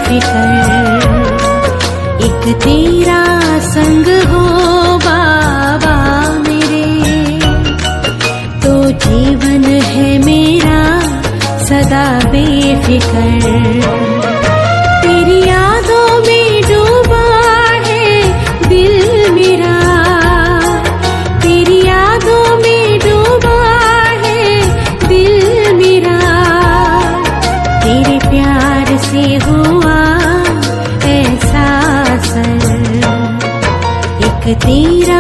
बेफिकर। एक तेरा संग हो बाबा मेरे, तो जीवन है मेरा सदा बेफिकर। तेरी यादों में डूबा है दिल मेरा, तेरी यादों में डूबा है दिल मेरा। तेरे प्यार से हुआ ऐसा असर, एक तेरा